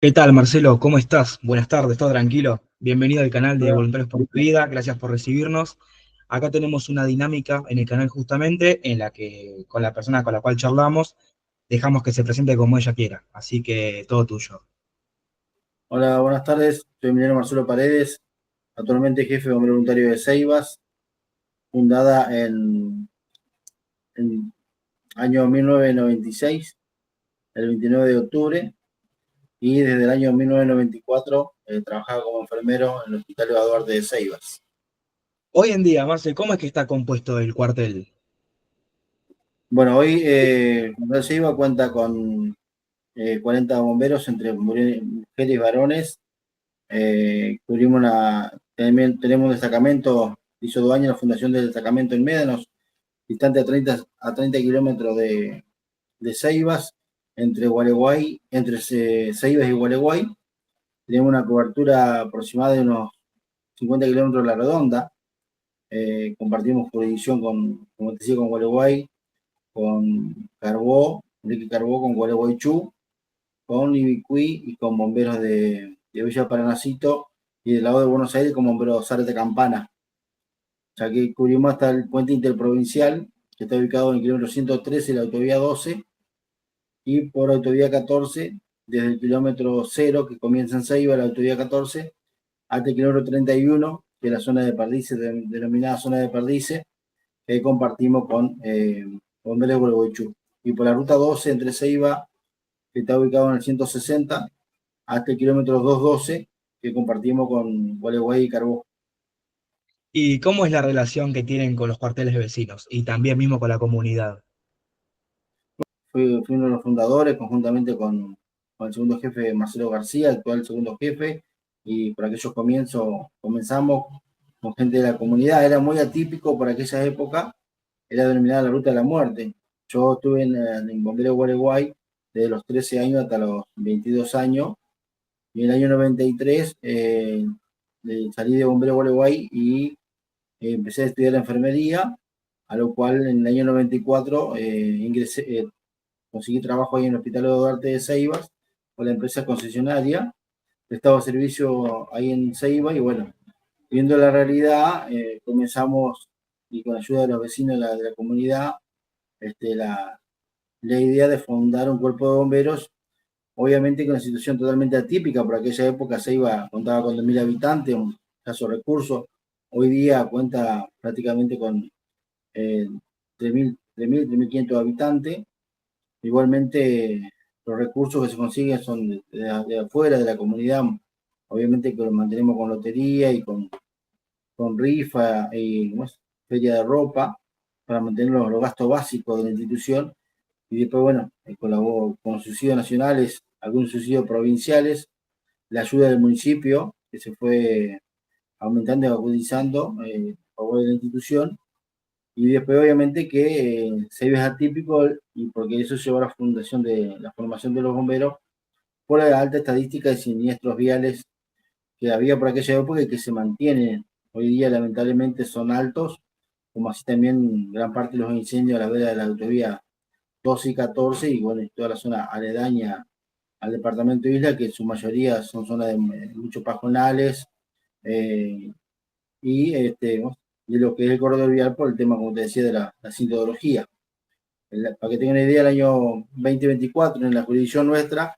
¿Qué tal, Marcelo? ¿Cómo estás? Buenas tardes, ¿todo tranquilo? Bienvenido al canal de Hola, Voluntarios por tu Vida, gracias por recibirnos. Acá tenemos una dinámica en el canal justamente en la que con la persona con la cual charlamos dejamos que se presente como ella quiera, así que todo tuyo. hola, buenas tardes. Soy Emiliano Marcelo Paredes, actualmente jefe de bombero voluntario de Ceibas, fundada en año 1996, el 29 de octubre, y desde el año 1994 trabajaba como enfermero en el Hospital Eva Duarte de Ceibas. Hoy en día, Marcelo, ¿cómo es que está compuesto el cuartel? Bueno, hoy el Hospital Ceibas cuenta con 40 bomberos entre mujeres y varones. También tenemos un destacamento, hizo 2 años la fundación del destacamento en Médanos, distante a treinta kilómetros de Ceibas, entre Ceibas y Gualeguay. Tenemos una cobertura aproximada de unos 50 kilómetros a la redonda. Compartimos jurisdicción como te decía, con Gualeguay, con Carbó, Enrique Carbó, con Gualeguaychú, con Ibicuí y con bomberos de Villa Paranacito y del lado de Buenos Aires con bomberos Zárate Campana. Ya que cubrimos hasta el puente interprovincial, que está ubicado en el kilómetro 113 de la autovía 12, y por autovía 14, desde el kilómetro 0, que comienza en Ceiba, la autovía 14, hasta el kilómetro 31, que es la zona de Perdices, denominada zona de Perdices, que compartimos con Bomberos de Gualeguaychú. Y por la ruta 12 entre Ceiba, que está ubicado en el 160, hasta el kilómetro 212, que compartimos con Gualeguay y Carbó. ¿Y cómo es la relación que tienen con los cuarteles vecinos y también mismo con la comunidad? Fui uno de los fundadores, conjuntamente con el segundo jefe Marcelo García, actual segundo jefe, y por aquellos comenzamos con gente de la comunidad. Era muy atípico para aquella época, era denominada la Ruta de la Muerte. Yo estuve en Bombero Gualeguay desde los 13 años hasta los 22 años, y en el año 93 salí de Bombero Gualeguay y empecé a estudiar enfermería, a lo cual en el año 94 conseguí trabajo ahí en el Hospital Duarte de Ceibas, con la empresa concesionaria, prestaba servicio ahí en Ceiba y bueno, viendo la realidad, comenzamos, y con ayuda de los vecinos de la comunidad, la idea de fundar un cuerpo de bomberos, obviamente con una situación totalmente atípica. Por aquella época Ceiba contaba con 2.000 habitantes, un escaso recurso. Hoy día cuenta prácticamente con 3.500 habitantes. Igualmente, los recursos que se consiguen son de afuera, de la comunidad. Obviamente que los mantenemos con lotería y con rifa y feria de ropa para mantener los gastos básicos de la institución. Y después, bueno, colaboro con subsidios nacionales, algunos subsidios provinciales, la ayuda del municipio, que se fue aumentando y agudizando a favor de la institución. Y después, obviamente, que se ve atípico, y porque eso llevó a la fundación de la formación de los bomberos por la alta estadística de siniestros viales que había por aquella época y que se mantienen. Hoy día, lamentablemente, son altos, como así también gran parte de los incendios a la vera de la autovía 12 y 14, y bueno, toda la zona aledaña al departamento de Isla, que en su mayoría son zonas de muchos pajonales, eh, y de lo que es el corredor vial por el tema, como te decía, de la sintología. Para que tengan una idea, el año 2024, en la jurisdicción nuestra,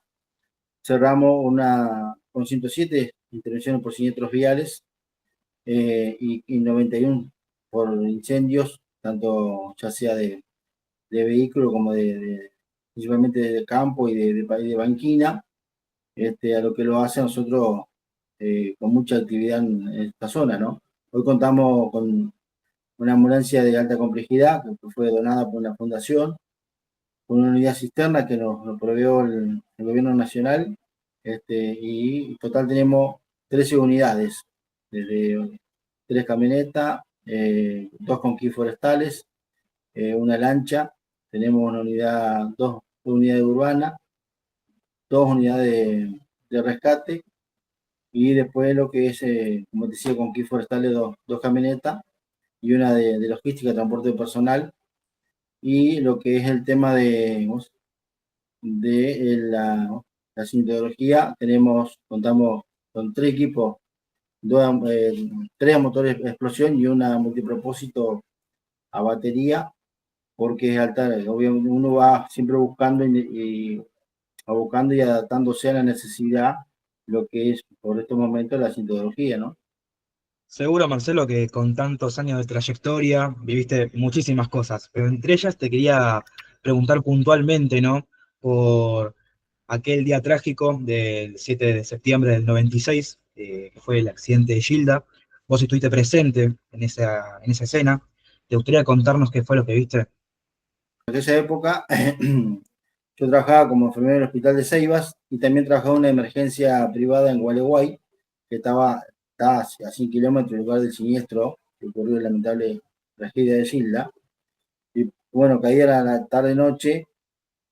cerramos con 107 intervenciones por siniestros viales, y 91 por incendios, tanto ya sea de vehículo como principalmente de campo y de banquina. A lo que lo hace a nosotros con mucha actividad en esta zona, ¿no? Hoy contamos con una ambulancia de alta complejidad que fue donada por una fundación, con una unidad cisterna que nos proveó el gobierno nacional, y en total tenemos 13 unidades, desde 3 camionetas, 2 kits forestales, una lancha, tenemos dos unidades urbanas, 2 unidades de rescate, y después lo que es, como te decía, con kits forestales, dos camionetas y una de logística, transporte de personal. Y lo que es el tema de la cinturología, contamos con 3 equipos, 3 motores de explosión y una multipropósito a batería, porque es alta, obviamente uno va siempre buscando y adaptándose a la necesidad, lo que es por estos momentos la cinturología, ¿no? Seguro, Marcelo, que con tantos años de trayectoria viviste muchísimas cosas, pero entre ellas te quería preguntar puntualmente, ¿no? Por aquel día trágico del 7 de septiembre del 96, que fue el accidente de Gilda. Vos estuviste presente en esa escena. ¿Te gustaría contarnos qué fue lo que viste? En esa época yo trabajaba como enfermero en el hospital de Ceibas y también trabajaba en una emergencia privada en Gualeguay, que estaba a 100 kilómetros del lugar del siniestro que ocurrió la lamentable tragedia de Gilda. Y bueno, caía la tarde-noche,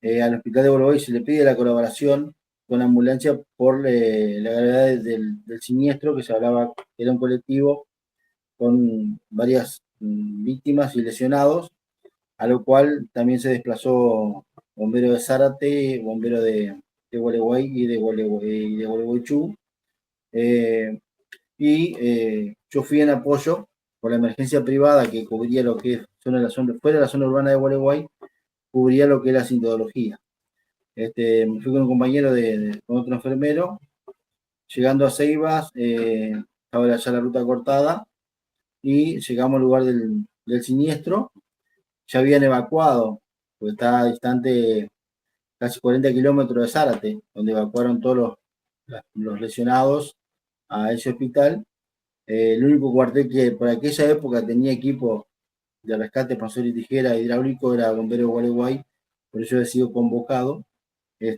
al hospital de Gualeguay se le pide la colaboración con la ambulancia por la gravedad del siniestro, que se hablaba que era un colectivo con varias víctimas y lesionados, a lo cual también se desplazó bombero de Zárate, bombero de Gualeguay y de Gualeguaychú. Eh, yo fui en apoyo por la emergencia privada que cubría lo que es fuera de la zona urbana de Gualeguay, cubría lo que es la sintología. Me fui con un compañero con otro enfermero, llegando a Ceibas, estaba ya la ruta cortada y llegamos al lugar del siniestro. Ya habían evacuado, porque estaba distante casi 40 kilómetros de Zárate, donde evacuaron todos los lesionados a ese hospital. El único cuartel que por aquella época tenía equipo de rescate, pasor y tijera hidráulico era Bombero de Gualeguay, por eso he sido convocado, ya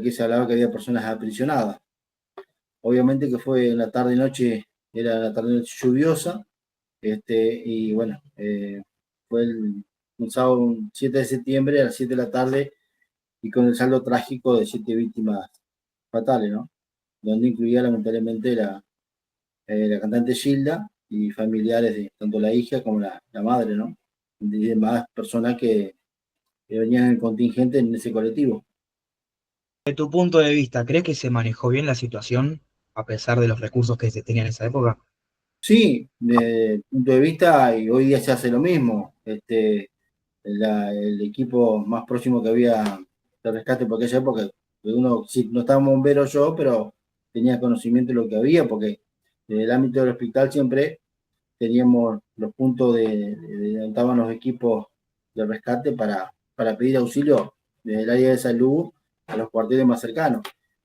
que se hablaba que había personas aprisionadas. Obviamente que fue en la tarde-noche, era la tarde-noche lluviosa, y bueno, fue un sábado, un 7 de septiembre a las 7 de la tarde y con el saldo trágico de 7 víctimas fatales, ¿no? Donde incluía lamentablemente la cantante Gilda y familiares de tanto la hija como la madre, ¿no? Y demás personas que venían en el contingente en ese colectivo. De tu punto de vista, ¿crees que se manejó bien la situación a pesar de los recursos que se tenían en esa época? Sí, desde el punto de vista, y hoy día se hace lo mismo. El equipo más próximo que había de rescate por aquella época, uno, sí, no estaba bombero yo, pero tenía conocimiento de lo que había, porque en el ámbito del hospital siempre teníamos los puntos de donde estaban los equipos de rescate para pedir auxilio desde el área de salud a los cuarteles más cercanos.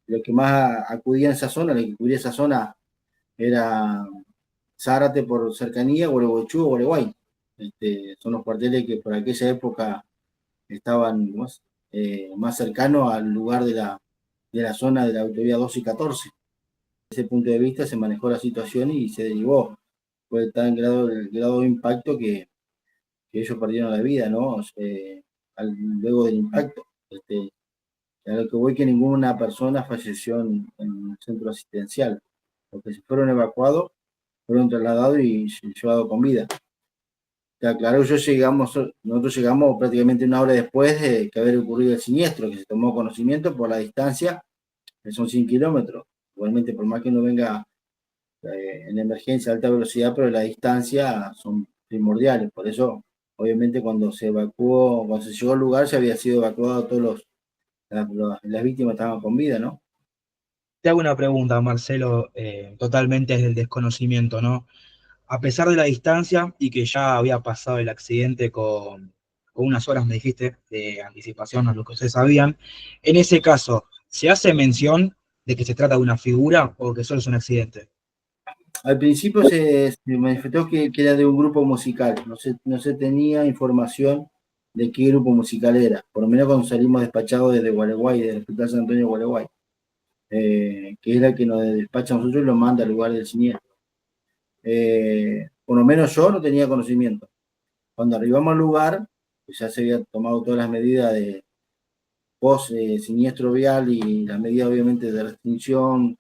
Lo que más acudía en esa zona, lo que cubría esa zona era Zárate por cercanía, Gualeguaychú o Gualeguay. Son los cuarteles que por aquella época estaban más cercanos al lugar de la zona de la autovía 12 y 14. Desde ese punto de vista se manejó la situación y se derivó. Fue tan el grado de impacto que ellos perdieron la vida, ¿no? Luego del impacto. A lo que voy que ninguna persona falleció en el centro asistencial. Los que se fueron evacuados fueron trasladados y llevados con vida. Ya, claro, nosotros llegamos prácticamente una hora después de que haber ocurrido el siniestro, que se tomó conocimiento por la distancia, que son 100 kilómetros. Igualmente, por más que no venga en emergencia a alta velocidad, pero la distancia son primordiales. Por eso, obviamente, cuando se evacuó, cuando se llegó al lugar, ya había sido evacuado las víctimas estaban con vida, ¿no? Te hago una pregunta, Marcelo, totalmente desde el desconocimiento, ¿no? A pesar de la distancia y que ya había pasado el accidente con unas horas, me dijiste, de anticipación a lo que ustedes sabían, en ese caso, ¿se hace mención de que se trata de una figura o que solo es un accidente? Al principio se manifestó que era de un grupo musical, no se tenía información de qué grupo musical era, por lo menos cuando salimos despachados desde Gualeguay, del Hospital San Antonio de Gualeguay, que es la que nos despacha a nosotros y nos manda al lugar del siniestro. Por lo menos yo no tenía conocimiento. Cuando arribamos al lugar, pues ya se había tomado todas las medidas de post siniestro vial y las medidas obviamente de restricción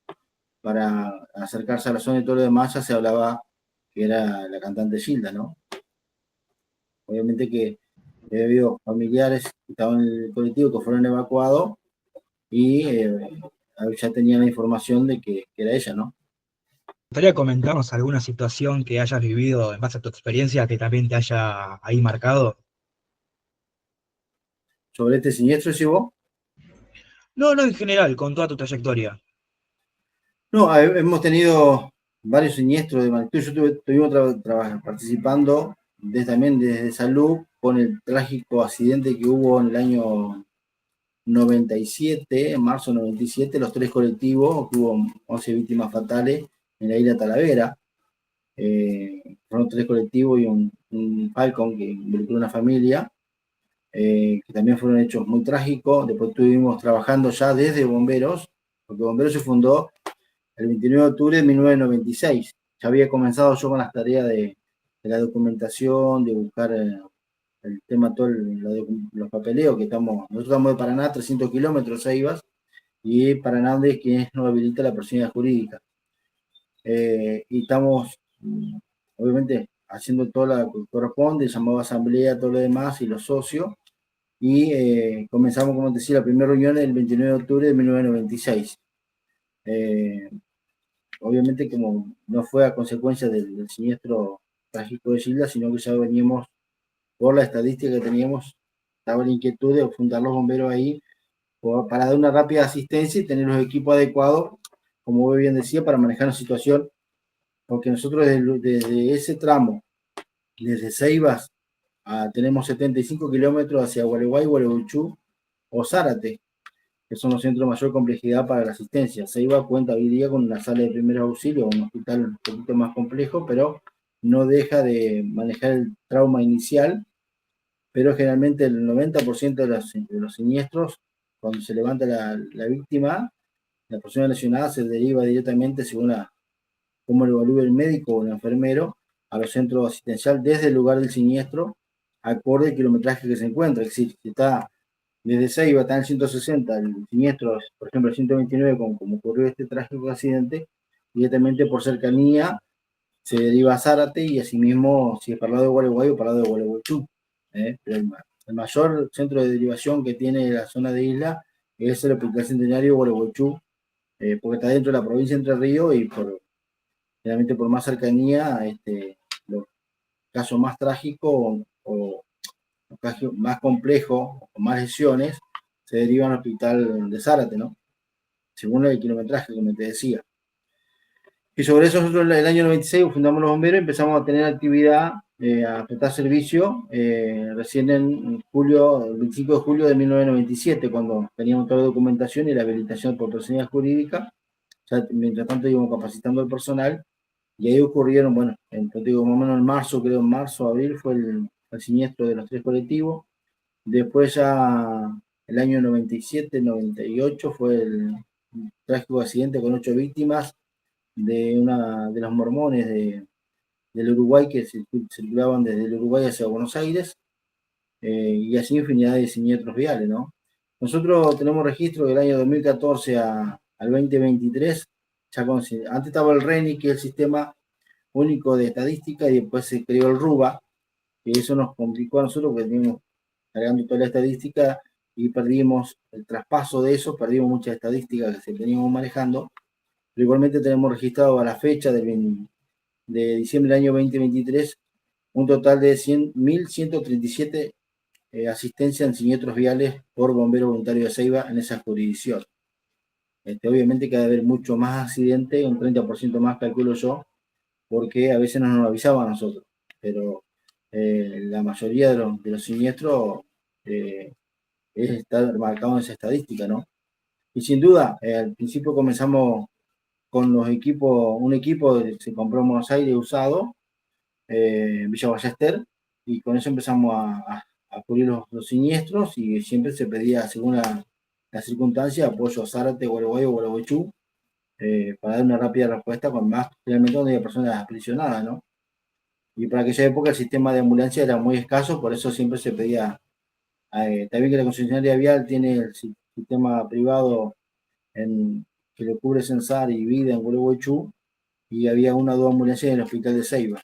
para acercarse a la zona y todo lo demás, ya se hablaba que era la cantante Gilda, ¿no? Obviamente que había habido familiares que estaban en el colectivo que fueron evacuados y ya tenía la información de que era ella, ¿no? ¿Gustaría comentarnos alguna situación que hayas vivido en base a tu experiencia que también te haya ahí marcado? Sobre este siniestro, ¿sí vos? No, no en general, con toda tu trayectoria. No, hemos tenido varios siniestros de magnitud. Estuvimos participando también desde salud con el trágico accidente que hubo en el año 97, en marzo 97, los tres colectivos, que hubo 11 víctimas fatales en la isla Talavera. Fueron tres colectivos y un Falcon que involucró una familia, que también fueron hechos muy trágicos. Después estuvimos trabajando ya desde Bomberos, porque Bomberos se fundó el 29 de octubre de 1996. Ya había comenzado yo con las tareas de la documentación, de buscar el tema, todo los papeleos, nosotros estamos de Paraná, 300 kilómetros, Ceibas, y Paraná es quien nos habilita la personalidad jurídica. Y estamos, obviamente, haciendo todo lo que corresponde, llamado a asamblea, todo lo demás, y los socios, y comenzamos, como te decía, la primera reunión el 29 de octubre de 1996. Eh, Obviamente, como no fue a consecuencia del siniestro trágico de Gilda, sino que ya veníamos por la estadística que teníamos, estaba la inquietud de fundar los bomberos ahí para dar una rápida asistencia y tener los equipos adecuados, como bien decía, para manejar la situación, porque nosotros desde ese tramo, desde Ceibas, tenemos 75 kilómetros hacia Gualeguay, Gualeguaychú o Zárate, que son los centros de mayor complejidad para la asistencia. Ceiba cuenta hoy día con una sala de primeros auxilios, un hospital un poquito más complejo, pero no deja de manejar el trauma inicial, pero generalmente el 90% de los siniestros, cuando se levanta la víctima, la persona lesionada se deriva directamente, según cómo lo evalúe el médico o el enfermero, a los centros asistenciales desde el lugar del siniestro, acorde al kilometraje que se encuentra. Es decir, si está desde Ceiba, está en el 160, el siniestro, por ejemplo, el 129, como ocurrió este trágico accidente, directamente por cercanía se deriva a Zárate y asimismo, si es para el lado de Gualeguay o para el lado de Gualeguaychú. Pero el mayor centro de derivación que tiene la zona de isla es el Hospital Centenario de Gualeguaychú, porque está dentro de la provincia de Entre Ríos y generalmente por más cercanía, los casos más trágicos o los casos más complejos o más lesiones se derivan al hospital de Zárate, ¿no? Según el kilometraje, como te decía. Y sobre eso nosotros el año 96 fundamos los bomberos y empezamos a tener actividad, a prestar servicio, recién en julio, el 25 de julio de 1997, cuando teníamos toda la documentación y la habilitación por personalidad jurídica. Ya, mientras tanto íbamos capacitando al personal y ahí ocurrieron, bueno, digo, más o menos en marzo, creo en marzo, abril fue el siniestro de los tres colectivos. Después ya el año 97, 98 fue el trágico accidente con 8 víctimas de los mormones del Uruguay que circulaban desde el Uruguay hacia Buenos Aires, y así infinidad de siniestros viales, ¿no? Nosotros tenemos registro del año 2014 al 2023, antes estaba el RENI, que es el Sistema Único de Estadística, y después se creó el RUBA, que eso nos complicó a nosotros porque teníamos cargando toda la estadística y perdimos el traspaso de eso, perdimos muchas estadísticas que se teníamos manejando, pero igualmente tenemos registrado a la fecha de diciembre del año 2023 un total de 1.137 asistencias en siniestros viales por bombero voluntario de Ceiba en esa jurisdicción. Obviamente que debe haber mucho más accidentes, un 30% más calculo yo, porque a veces no nos avisaban a nosotros, pero la mayoría de los siniestros está marcado en esa estadística, ¿no? Y sin duda, al principio comenzamos con los equipos, un equipo se compró en Buenos Aires usado, Villa Ballester, y con eso empezamos a cubrir los siniestros y siempre se pedía, según la circunstancia, apoyo a Zárate, Gualeguay o Gualeguaychú, para dar una rápida respuesta con más, realmente donde hay personas aprisionadas, ¿no? Y para aquella época el sistema de ambulancia era muy escaso, por eso siempre se pedía, también que la concesionaria vial tiene el sistema privado que lo cubre Censar y Vida en Gualeguaychú, y había una o dos ambulancias en el hospital de Ceiba.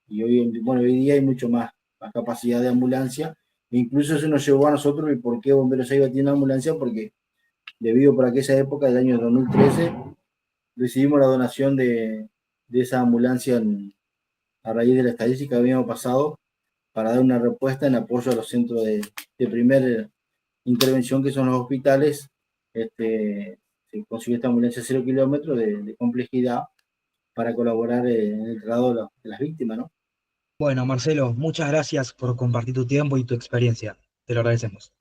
Y hoy día hay mucho más capacidad de ambulancia, e incluso eso nos llevó a nosotros, y por qué Bomberos Ceiba tiene ambulancia, porque debido por aquella época del año 2013, recibimos la donación de esa ambulancia a raíz de la estadística que habíamos pasado para dar una respuesta en apoyo a los centros de primera intervención, que son los hospitales. Se consiguió esta ambulancia 0 kilómetros de complejidad para colaborar en el traslado de las víctimas, ¿no? Bueno, Marcelo, muchas gracias por compartir tu tiempo y tu experiencia. Te lo agradecemos.